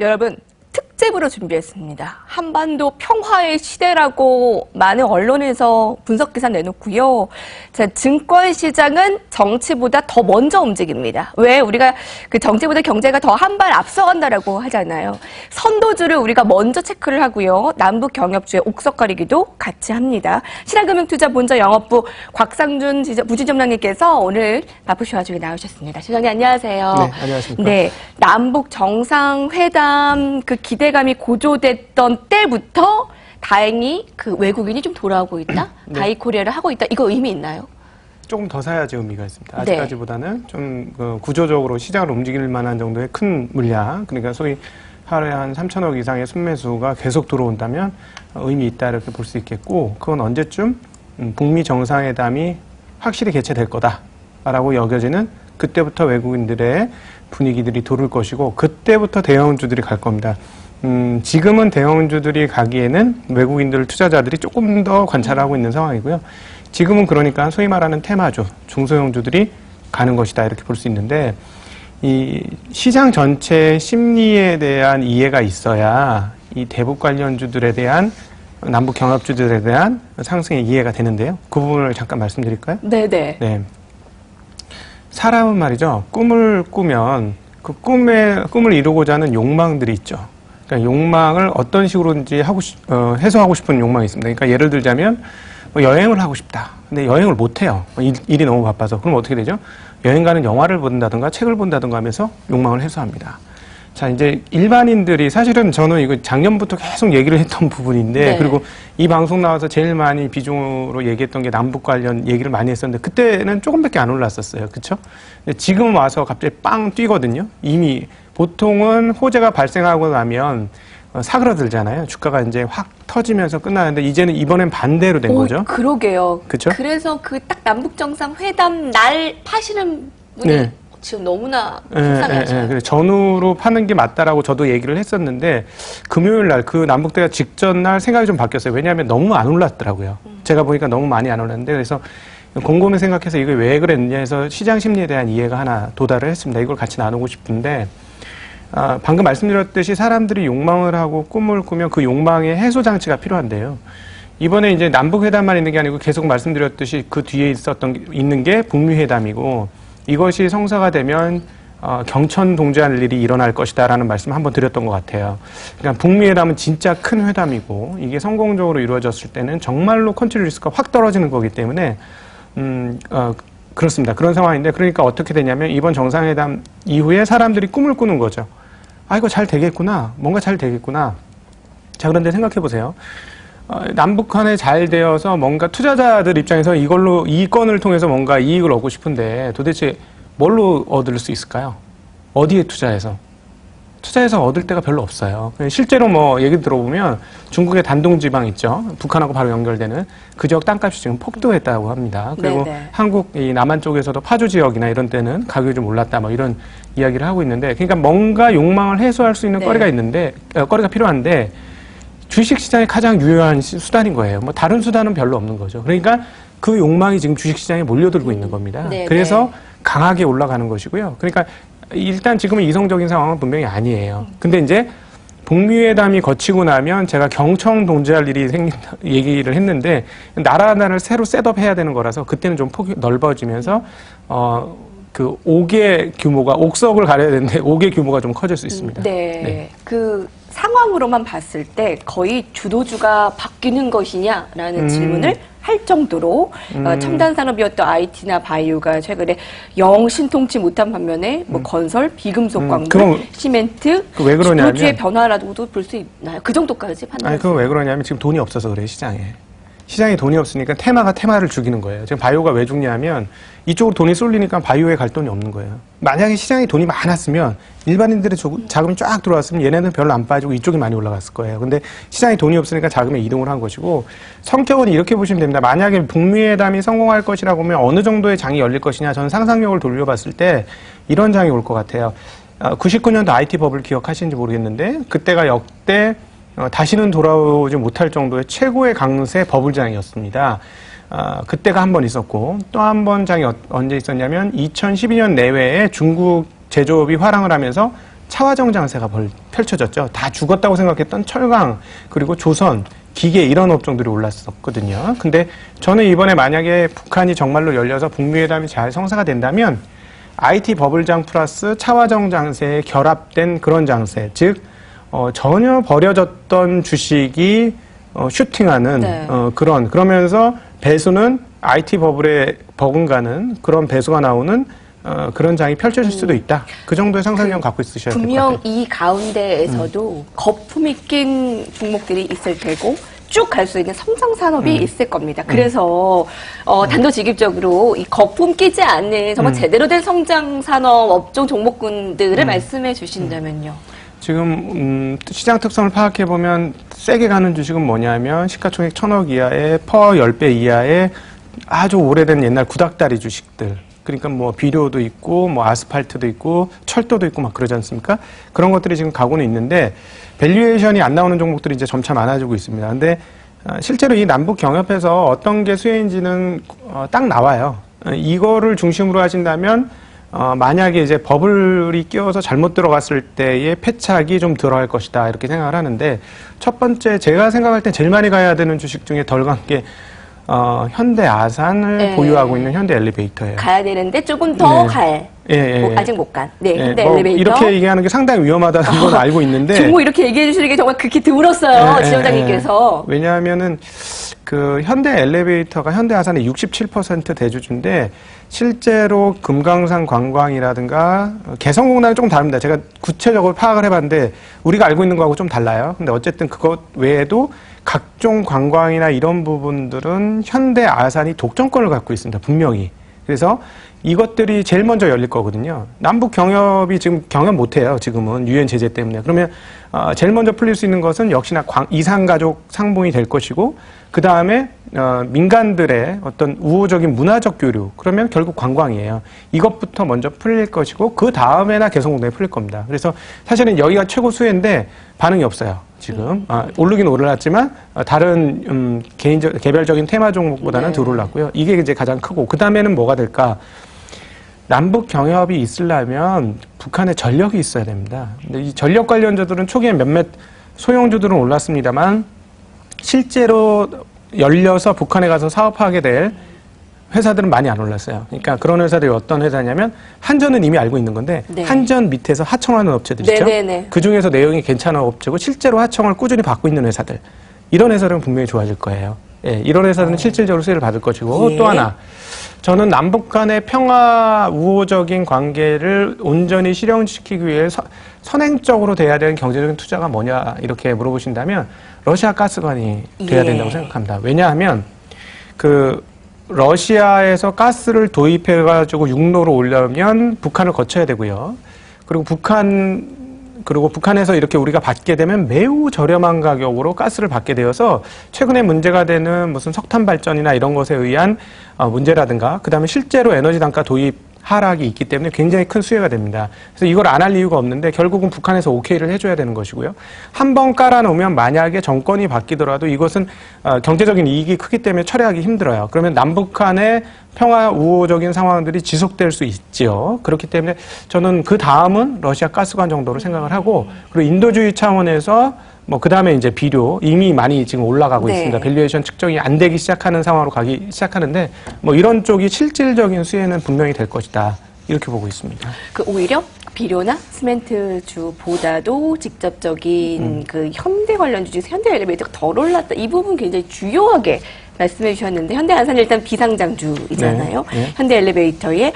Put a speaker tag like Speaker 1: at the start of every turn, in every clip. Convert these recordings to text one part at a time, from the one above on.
Speaker 1: 여러분, 특집으로 준비했습니다. 한반도 평화의 시대라고 많은 언론에서 분석 기사 내놓고요. 자, 증권시장은 정치보다 더 먼저 움직입니다. 왜? 우리가 그 정치보다 경제가 더 한 발 앞서간다라고 하잖아요. 선도주를 우리가 먼저 체크를 하고요. 남북 경협주의 옥석 가리기도 같이 합니다. 신한금융투자본사 영업부 곽상준 부지점장님께서 오늘 바쁘셔 가지고 나오셨습니다. 시장님 안녕하세요.
Speaker 2: 네, 안녕하십니까.
Speaker 1: 네, 남북 정상회담 그 기대감이 고조됐던 때부터 다행히 그 외국인이 좀 돌아오고 있다?
Speaker 2: 네.
Speaker 1: 바이코리아를 하고 있다? 이거 의미 있나요?
Speaker 2: 조금 더 사야지 의미가 있습니다.
Speaker 1: 네.
Speaker 2: 아직까지보다는 좀 구조적으로 시장을 움직일 만한 정도의 큰 물량, 그러니까 소위 하루에 한 3천억 이상의 순매수가 계속 들어온다면 의미 있다 이렇게 볼 수 있겠고, 그건 언제쯤 북미 정상회담이 확실히 개최될 거다라고 여겨지는 그때부터 외국인들의 분위기들이 도를 것이고, 그때부터 대형주들이 갈 겁니다. 지금은 대형주들이 가기에는 외국인들 투자자들이 조금 더 관찰하고 있는 상황이고요. 지금은 그러니까 소위 말하는 테마주, 중소형주들이 가는 것이다 이렇게 볼 수 있는데, 이 시장 전체의 심리에 대한 이해가 있어야 이 대북 관련주들에 대한 남북 경합주들에 대한 상승의 이해가 되는데요. 그 부분을 잠깐 말씀드릴까요?
Speaker 1: 네네.
Speaker 2: 네. 사람은 말이죠. 꿈을 꾸면 그 꿈을 이루고자 하는 욕망들이 있죠. 그러니까 욕망을 어떤 식으로든지 해소하고 싶은 욕망이 있습니다. 그러니까 예를 들자면 여행을 하고 싶다. 근데 여행을 못 해요. 일이 너무 바빠서. 그럼 어떻게 되죠? 여행 가는 영화를 본다든가 책을 본다든가 하면서 욕망을 해소합니다. 자, 이제 일반인들이 사실은 저는 이거 작년부터 계속 얘기를 했던 부분인데,
Speaker 1: 네.
Speaker 2: 그리고 이 방송 나와서 제일 많이 비중으로 얘기했던 게 남북 관련 얘기를 많이 했었는데, 그때는 조금밖에 안 올랐었어요. 그쵸? 근데 지금 와서 갑자기 빵 뛰거든요. 이미 보통은 호재가 발생하고 나면 사그러들잖아요. 주가가 이제 확 터지면서 끝나는데, 이제는 이번엔 반대로 된 거죠.
Speaker 1: 그러게요.
Speaker 2: 그쵸?
Speaker 1: 그래서 그 딱 남북 정상회담 날 파시는 분이
Speaker 2: 네.
Speaker 1: 지금 너무나 속상해하죠.
Speaker 2: 그래 전후로 파는 게 맞다라고 저도 얘기를 했었는데, 금요일 날 그 남북대화 직전 날 생각이 좀 바뀌었어요. 왜냐하면 너무 안 올랐더라고요. 제가 보니까 너무 많이 안 올랐는데, 그래서 곰곰이 생각해서 이게 왜 그랬느냐 해서 시장 심리에 대한 이해가 하나 도달을 했습니다. 이걸 같이 나누고 싶은데, 방금 말씀드렸듯이 사람들이 욕망을 하고 꿈을 꾸면 그 욕망의 해소 장치가 필요한데요. 이번에 이제 남북 회담만 있는 게 아니고 계속 말씀드렸듯이 그 뒤에 있는 게 북미 회담이고, 이것이 성사가 되면 경천 동지할 일이 일어날 것이다라는 말씀 한번 드렸던 것 같아요. 그러니까 북미 회담은 진짜 큰 회담이고, 이게 성공적으로 이루어졌을 때는 정말로 컨트리 리스크가 확 떨어지는 거기 때문에 그렇습니다. 그런 상황인데, 그러니까 어떻게 되냐면 이번 정상회담 이후에 사람들이 꿈을 꾸는 거죠. 아, 이거 잘 되겠구나. 뭔가 잘 되겠구나. 자, 그런데 생각해 보세요. 남북한에 잘 되어서 뭔가 투자자들 입장에서 이 건을 통해서 뭔가 이익을 얻고 싶은데 도대체 뭘로 얻을 수 있을까요? 어디에 투자해서 얻을 데가 별로 없어요. 실제로 뭐 얘기 들어보면 중국의 단동지방 있죠. 북한하고 바로 연결되는 그 지역 땅값이 지금 폭등했다고 합니다. 그리고
Speaker 1: 네네.
Speaker 2: 한국 이 남한 쪽에서도 파주 지역이나 이런 데는 가격이 좀 올랐다 뭐 이런 이야기를 하고 있는데, 그러니까 뭔가 욕망을 해소할 수 있는
Speaker 1: 네.
Speaker 2: 거리가 필요한데 주식시장이 가장 유효한 수단인 거예요. 뭐 다른 수단은 별로 없는 거죠. 그러니까 그 욕망이 지금 주식시장에 몰려들고 있는 겁니다.
Speaker 1: 네네.
Speaker 2: 그래서 강하게 올라가는 것이고요. 그러니까 일단 지금은 이성적인 상황은 분명히 아니에요. 근데 이제 북미 회담이 거치고 나면 제가 경청 동지할 일이 얘기를 했는데, 나라를 새로 셋업해야 되는 거라서 그때는 좀 폭이 넓어지면서 그 5개 규모가 옥석을 가려야 되는데 5개 규모가 좀 커질 수 있습니다.
Speaker 1: 네. 그 상황으로만 봤을 때 거의 주도주가 바뀌는 것이냐라는 질문을 할 정도로 첨단 산업이었던 IT나 바이오가 최근에 영 신통치 못한 반면에 뭐 건설, 비금속 광물, 시멘트,
Speaker 2: 왜 그러냐면
Speaker 1: 주도주의 변화라고도 볼 수 있나요? 그 정도까지 판단?
Speaker 2: 아니, 그건 왜 그러냐면 지금 돈이 없어서 그래요, 시장에. 시장에 돈이 없으니까 테마가 테마를 죽이는 거예요. 지금 바이오가 왜 죽냐면 이쪽으로 돈이 쏠리니까 바이오에 갈 돈이 없는 거예요. 만약에 시장에 돈이 많았으면 일반인들의 자금이 쫙 들어왔으면 얘네는 별로 안 빠지고 이쪽이 많이 올라갔을 거예요. 근데 시장에 돈이 없으니까 자금에 이동을 한 것이고, 성격은 이렇게 보시면 됩니다. 만약에 북미 회담이 성공할 것이라고 하면 어느 정도의 장이 열릴 것이냐, 저는 상상력을 돌려봤을 때 이런 장이 올 것 같아요. 99년도 IT 버블 기억하시는지 모르겠는데, 그때가 역대 다시는 돌아오지 못할 정도의 최고의 강세 버블장이었습니다. 그때가 한 번 있었고, 또 한 번 장이 언제 있었냐면 2012년 내외에 중국 제조업이 화랑을 하면서 차화정 장세가 펼쳐졌죠. 다 죽었다고 생각했던 철강, 그리고 조선, 기계 이런 업종들이 올랐었거든요. 근데 저는 이번에 만약에 북한이 정말로 열려서 북미회담이 잘 성사가 된다면 IT 버블장 플러스 차화정 장세에 결합된 그런 장세, 즉 전혀 버려졌던 주식이 슈팅하는
Speaker 1: 네.
Speaker 2: 그러면서 배수는 IT 버블에 버금가는 그런 배수가 나오는 그런 장이 펼쳐질 수도 있다. 그 정도의 상상력 갖고 있으셔야 될 것 같아요.
Speaker 1: 분명 이 가운데에서도 거품이 낀 종목들이 있을 테고 쭉 갈 수 있는 성장 산업이 있을 겁니다. 그래서 단도직입적으로 이 거품 끼지 않는 정말 제대로 된 성장 산업 업종 종목군들을 말씀해 주신다면요.
Speaker 2: 지금 시장 특성을 파악해 보면 세게 가는 주식은 뭐냐면 시가총액 1,000억 이하의 퍼 10배 이하의 아주 오래된 옛날 구닥다리 주식들. 그러니까 뭐 비료도 있고 뭐 아스팔트도 있고 철도도 있고 막 그러지 않습니까? 그런 것들이 지금 가고는 있는데 밸류에이션이 안 나오는 종목들이 이제 점차 많아지고 있습니다. 근데 실제로 이 남북 경협에서 어떤 게 수혜인지는 딱 나와요. 이거를 중심으로 하신다면 만약에 이제 버블이 끼어서 잘못 들어갔을 때의 패착이 좀 덜할 것이다 이렇게 생각을 하는데 첫 번째 제가 생각할 때 제일 많이 가야 되는 주식 중에 덜 간 게 현대 아산을
Speaker 1: 네.
Speaker 2: 보유하고 있는 현대 엘리베이터예요.
Speaker 1: 가야 되는데 조금 더
Speaker 2: 네.
Speaker 1: 갈.
Speaker 2: 예.
Speaker 1: 아직 못 간. 네,
Speaker 2: 예,
Speaker 1: 현대
Speaker 2: 뭐
Speaker 1: 엘리베이터.
Speaker 2: 이렇게 얘기하는 게 상당히 위험하다는 건 알고 있는데
Speaker 1: 종목 이렇게 얘기해 주시는 게 정말 극히 드물었어요,
Speaker 2: 예,
Speaker 1: 지점장님께서.
Speaker 2: 왜냐하면은 그 현대 엘리베이터가 현대 아산의 67% 대주주인데 실제로 금강산 관광이라든가 개성공단은 조금 다릅니다. 제가 구체적으로 파악을 해봤는데 우리가 알고 있는 거하고 좀 달라요. 근데 어쨌든 그것 외에도 각종 관광이나 이런 부분들은 현대 아산이 독점권을 갖고 있습니다. 분명히. 그래서 이것들이 제일 먼저 열릴 거거든요. 남북 경협이 지금 경협 못해요. 지금은 유엔 제재 때문에. 그러면 제일 먼저 풀릴 수 있는 것은 역시나 이산가족 상봉이 될 것이고 그 다음에 민간들의 어떤 우호적인 문화적 교류 그러면 결국 관광이에요. 이것부터 먼저 풀릴 것이고 그 다음에나 개성공단이 풀릴 겁니다. 그래서 사실은 여기가 최고 수혜인데 반응이 없어요. 지금 오르긴 올랐지만 다른 개별적인 테마 종목보다는 덜 올랐고요. 이게 이제 가장 크고 그 다음에는 뭐가 될까? 남북 경협이 있으려면 북한에 전력이 있어야 됩니다. 근데 이 전력 관련주들은 초기에 몇몇 소형주들은 올랐습니다만 실제로 열려서 북한에 가서 사업하게 될 회사들은 많이 안 올랐어요. 그러니까 그런 회사들이 어떤 회사냐면 한전은 이미 알고 있는 건데
Speaker 1: 네.
Speaker 2: 한전 밑에서 하청하는 업체들 있죠.
Speaker 1: 네네네.
Speaker 2: 그중에서 내용이 괜찮은 업체고 실제로 하청을 꾸준히 받고 있는 회사들. 이런 회사들은 분명히 좋아질 거예요. 예, 이런 회사들은 실질적으로 수혜를 받을 것이고
Speaker 1: 예.
Speaker 2: 또 하나 저는 남북 간의 평화 우호적인 관계를 온전히 실현시키기 위해 선행적으로 돼야 되는 경제적인 투자가 뭐냐 이렇게 물어보신다면 러시아 가스관이 돼야
Speaker 1: 예.
Speaker 2: 된다고 생각합니다. 왜냐하면 그 러시아에서 가스를 도입해가지고 육로로 오려면 북한을 거쳐야 되고요. 그리고 북한에서 이렇게 우리가 받게 되면 매우 저렴한 가격으로 가스를 받게 되어서 최근에 문제가 되는 무슨 석탄 발전이나 이런 것에 의한 문제라든가 그다음에 실제로 에너지 단가 도입 하락이 있기 때문에 굉장히 큰 수혜가 됩니다. 그래서 이걸 안 할 이유가 없는데 결국은 북한에서 오케이를 해줘야 되는 것이고요. 한 번 깔아놓으면 만약에 정권이 바뀌더라도 이것은 경제적인 이익이 크기 때문에 철회하기 힘들어요. 그러면 남북 간의 평화 우호적인 상황들이 지속될 수 있지요. 그렇기 때문에 저는 그 다음은 러시아 가스관 정도로 생각을 하고 그리고 인도주의 차원에서 뭐 그다음에 이제 비료 이미 많이 지금 올라가고
Speaker 1: 네.
Speaker 2: 있습니다. 밸류에이션 측정이 안 되기 시작하는 상황으로 가기 시작하는데 뭐 이런 쪽이 실질적인 수혜는 분명히 될 것이다. 이렇게 보고 있습니다.
Speaker 1: 그 오히려 비료나 시멘트주보다도 직접적인 그 현대 관련주 중에서 현대 엘리베이터가 덜 올랐다. 이 부분 굉장히 주요하게 말씀해 주셨는데 현대 안산이 일단 비상장주이잖아요.
Speaker 2: 네, 네.
Speaker 1: 현대 엘리베이터에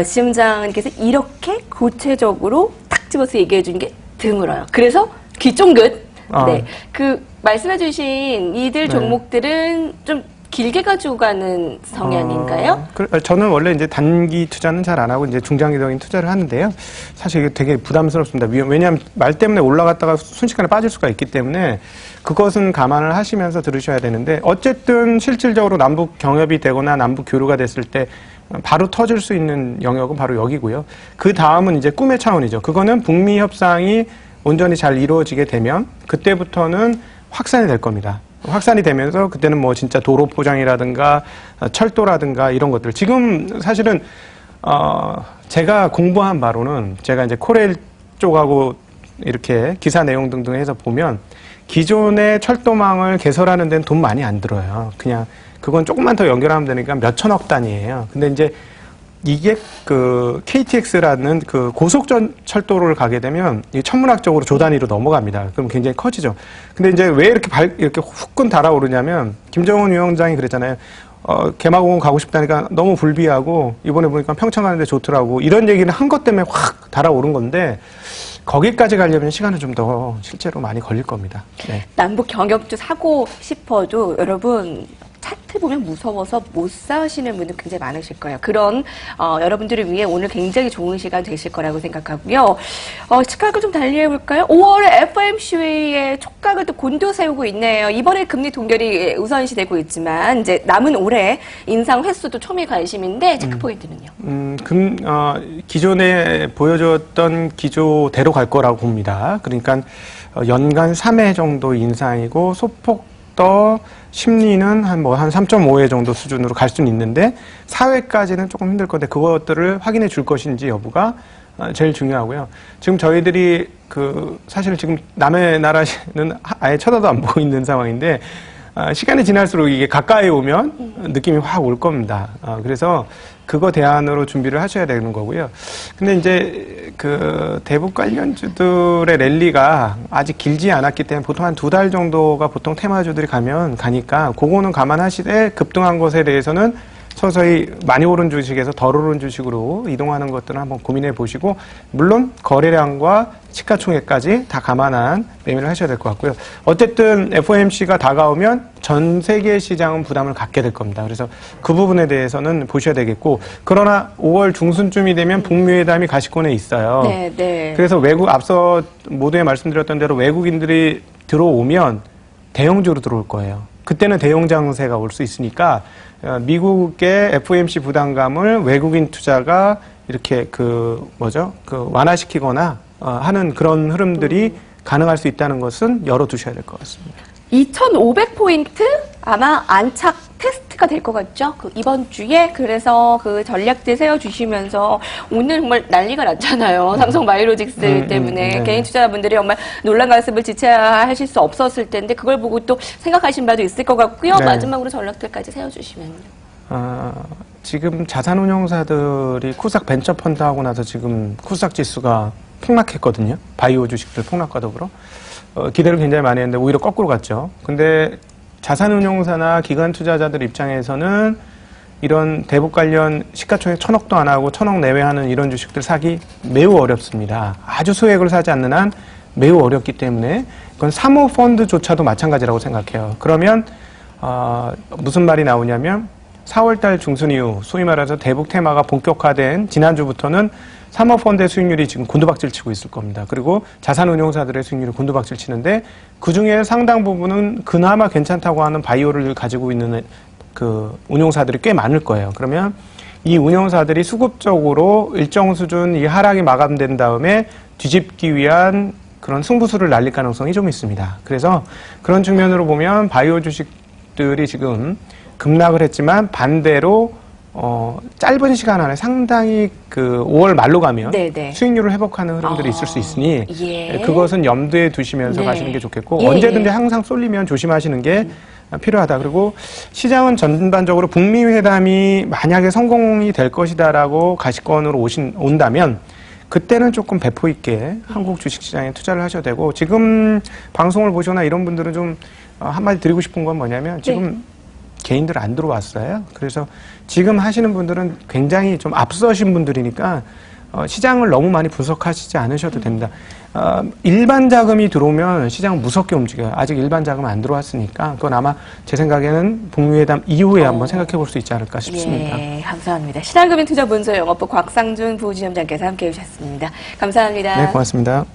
Speaker 1: 시장님께서 이렇게 구체적으로 탁 집어서 얘기해 주는 게 드물어요. 그래서 귀 쫑긋. 네. 그 말씀해 주신 이들 종목들은 좀 길게 가지고 가는 성향인가요?
Speaker 2: 저는 원래 이제 단기 투자는 잘 안 하고 이제 중장기적인 투자를 하는데요. 사실 이게 되게 부담스럽습니다. 왜냐하면 말 때문에 올라갔다가 순식간에 빠질 수가 있기 때문에 그것은 감안을 하시면서 들으셔야 되는데 어쨌든 실질적으로 남북 경협이 되거나 남북 교류가 됐을 때 바로 터질 수 있는 영역은 바로 여기고요. 그 다음은 이제 꿈의 차원이죠. 그거는 북미 협상이 온전히 잘 이루어지게 되면 그때부터는 확산이 될 겁니다. 확산이 되면서 그때는 뭐 진짜 도로 포장이라든가 철도라든가 이런 것들. 지금 사실은 제가 공부한 바로는 제가 이제 코레일 쪽하고 이렇게 기사 내용 등등 해서 보면 기존의 철도망을 개설하는 데는 돈 많이 안 들어요. 그냥 그건 조금만 더 연결하면 되니까 몇 천억 단위예요. 근데 이제 이게 그 KTX라는 그 고속철도를 가게 되면 이 천문학적으로 조 단위로 넘어갑니다. 그럼 굉장히 커지죠. 근데 이제 왜 이렇게 후끈 달아오르냐면 김정은 위원장이 그랬잖아요. 개마공원 가고 싶다니까 너무 불비하고 이번에 보니까 평창 가는데 좋더라고. 이런 얘기를 한 것 때문에 확 달아오른 건데 거기까지 가려면 시간은 좀 더 실제로 많이 걸릴 겁니다. 네.
Speaker 1: 남북 경협도 사고 싶어도 여러분 차트 보면 무서워서 못 사시는 분들 굉장히 많으실 거예요. 그런 여러분들을 위해 오늘 굉장히 좋은 시간 되실 거라고 생각하고요. 시각을 좀 달리해 볼까요? 5월에 FOMC의 촉각을 또 곤두세우고 있네요. 이번에 금리 동결이 우선시되고 있지만 이제 남은 올해 인상 횟수도 초미 관심인데 체크 포인트는요?
Speaker 2: 기존에 보여줬던 기조대로 갈 거라고 봅니다. 그러니까 연간 3회 정도 인상이고 소폭 더 심리는 한 3.5회 정도 수준으로 갈 수는 있는데 4회까지는 조금 힘들 건데 그것들을 확인해 줄 것인지 여부가 제일 중요하고요. 지금 저희들이 사실 지금 남의 나라는 아예 쳐다도 안 보고 있는 상황인데 시간이 지날수록 이게 가까이 오면 느낌이 확 올 겁니다. 그래서 그거 대안으로 준비를 하셔야 되는 거고요. 근데 이제 대북 관련주들의 랠리가 아직 길지 않았기 때문에 보통 한 2달 정도가 보통 테마주들이 가니까 그거는 감안하시되 급등한 것에 대해서는 서서히 많이 오른 주식에서 덜 오른 주식으로 이동하는 것들을 한번 고민해 보시고 물론 거래량과 시가총액까지 다 감안한 매매를 하셔야 될 것 같고요. 어쨌든 FOMC가 다가오면 전 세계 시장은 부담을 갖게 될 겁니다. 그래서 그 부분에 대해서는 보셔야 되겠고 그러나 5월 중순쯤이 되면 북미회담이 가시권에 있어요.
Speaker 1: 네, 네.
Speaker 2: 그래서 앞서 모두에 말씀드렸던 대로 외국인들이 들어오면 대형주로 들어올 거예요. 그때는 대형 장세가 올 수 있으니까 미국의 FOMC 부담감을 외국인 투자가 이렇게 완화시키거나 하는 그런 흐름들이 가능할 수 있다는 것은 열어두셔야 될 것 같습니다.
Speaker 1: 2,500포인트 아마 안착 테스트가 될 것 같죠? 이번 주에 그래서 그 전략들 세워주시면서 오늘 정말 난리가 났잖아요. 삼성 바이오로직스 때문에 개인 투자자분들이 정말 놀란 가슴을 지체하실 수 없었을 텐데 그걸 보고 또 생각하신 바도 있을 것 같고요.
Speaker 2: 네.
Speaker 1: 마지막으로 전략들까지 세워주시면요.
Speaker 2: 지금 자산운용사들이 코스닥 벤처펀드 하고 나서 지금 코스닥 지수가 폭락했거든요. 바이오 주식들 폭락과 더불어. 기대를 굉장히 많이 했는데 오히려 거꾸로 갔죠. 근데 자산운용사나 기관 투자자들 입장에서는 이런 대북 관련 시가총액 1,000억도 안 하고 1,000억 내외 하는 이런 주식들 사기 매우 어렵습니다. 아주 소액을 사지 않는 한 매우 어렵기 때문에 그건 사모펀드조차도 마찬가지라고 생각해요. 그러면 무슨 말이 나오냐면 4월달 중순 이후 소위 말해서 대북 테마가 본격화된 지난주부터는 사모펀드의 수익률이 지금 곤두박질 치고 있을 겁니다. 그리고 자산운용사들의 수익률이 곤두박질 치는데 그중에 상당 부분은 그나마 괜찮다고 하는 바이오를 가지고 있는 운용사들이 꽤 많을 거예요. 그러면 이 운용사들이 수급적으로 일정 수준 이 하락이 마감된 다음에 뒤집기 위한 그런 승부수를 날릴 가능성이 좀 있습니다. 그래서 그런 측면으로 보면 바이오 주식들이 지금 급락을 했지만 반대로 짧은 시간 안에 상당히 5월 말로 가면
Speaker 1: 네네.
Speaker 2: 수익률을 회복하는 흐름들이 있을 수 있으니
Speaker 1: 예.
Speaker 2: 그것은 염두에 두시면서
Speaker 1: 네.
Speaker 2: 가시는 게 좋겠고
Speaker 1: 예,
Speaker 2: 언제든지 항상 쏠리면 조심하시는 게 필요하다. 그리고 시장은 전반적으로 북미 회담이 만약에 성공이 될 것이다라고 가시권으로 온다면 그때는 조금 배포 있게 한국 주식시장에 투자를 하셔야 되고 지금 방송을 보시거나 이런 분들은 좀 한마디 드리고 싶은 건 뭐냐면 지금
Speaker 1: 네.
Speaker 2: 개인들 안 들어왔어요. 그래서 지금 하시는 분들은 굉장히 좀 앞서신 분들이니까 시장을 너무 많이 분석하시지 않으셔도 됩니다. 일반 자금이 들어오면 시장은 무섭게 움직여요. 아직 일반 자금은 안 들어왔으니까 그건 아마 제 생각에는 북미회담 이후에 한번 생각해 볼 수 있지 않을까 싶습니다.
Speaker 1: 예, 감사합니다. 신한금융투자본소 영업부 곽상준 부지점장께서 함께해 주셨습니다. 감사합니다.
Speaker 2: 네, 고맙습니다.